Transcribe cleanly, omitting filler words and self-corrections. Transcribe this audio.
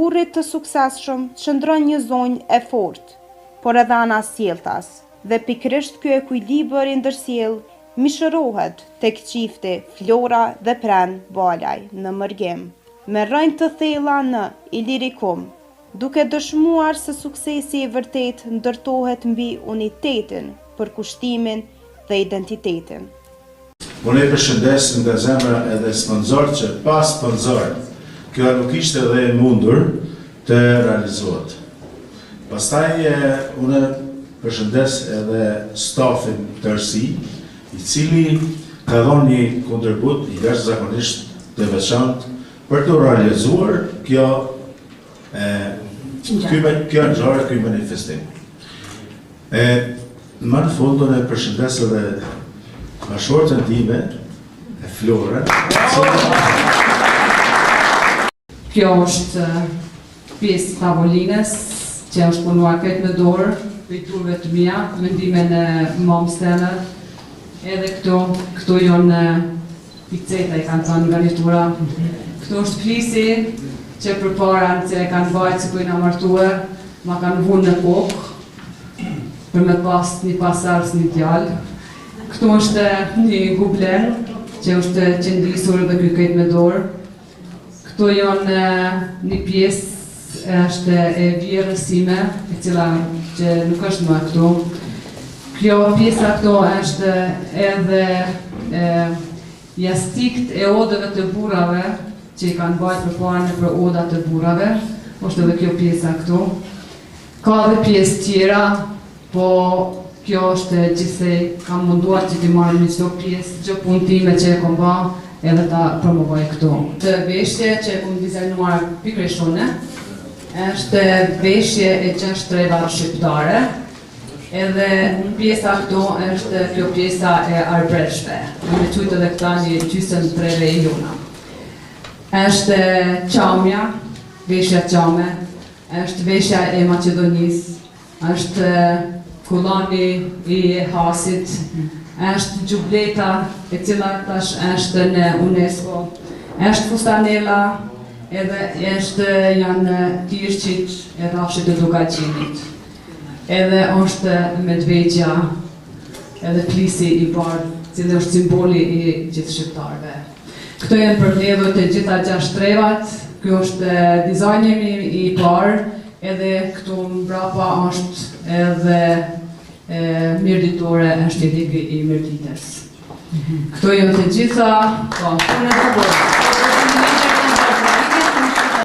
burrit të suksesshëm qëndron një zonjë e fortë, por edhe ana sjelltas, dhe pikërisht ky ekuilibër i ndërsjell mishërohet tek çifti Flora dhe Pren Balaj në Mërgim, me rrënjë të thella në Ilirikum, duke dëshmuar se suksesi i vërtet ndërtohet mbi unitetin, përkushtimin dhe identitetin. Unë e përshëndes nga zemra edhe sponsor që pas sponsor, kjo nuk ishte edhe e mundur të realizohet. Pastaj unë përshëndes edhe stafin tërësi, i cili ka dhënë një kontribut i jashtëzakonisht të veçantë për të realizuar kjo ngjarje, ky manifestim. Më në fund unë e përshëndes edhe bashkëshortën time, e Flora. Kjo është pjesë tavolinës që është punuar këtë në dorë, pejturve të mia, mendimin e mamës teme. Edhe këto janë piceta i kanë thënë garnitura. Këto është flisi që përpara që e kanë bajtë që kujna martuar, ma kanë vunë në kokë për me pas një pasardhës një djalë. Këto është një gublen që është qëndisur dhe ky këtë me dorë. Këto janë një pjesë është e vjerës sime, e cila që nuk është më këtu. Kjo pjesa këto është edhe jastikt e odëve të burrave që i kanë bajtë përpara për odat të burrave, është edhe kjo pjesa këtu. Ka dhe pjesë tjera, po kjo është gjithsej kam munduar që t'i marrë një çdo pjesë, çdo punë time që e kom ba, edhe ta promovoj këtu. Të veshje që e kom dizajnuar pikërisht unë, është veshje e 6 treva shqiptare, edhe pjesa këtu është kjo pjesa e arbreshve. Me qujtë edhe këta një gjysmë treve e jona. Është qamja, veshja qame, është veshja e Maqedonisë, është kullani i Hasit, është gjubleta e cila tash është në UNESCO, është fustanela, edhe janë tirqit e rrafshit e Dukaçinit. Edhe është medvegja, edhe flisi i bardhë, cili është simboli i gjithë shqiptarëve. Këto janë përmbledhur të gjitha 6 trevat, kjo është dizajnimi i parë, edhe këtu mbrapa është edhe mirditore është i ligi i mirditës. Këto janë të gjitha, po, unë e të bërë.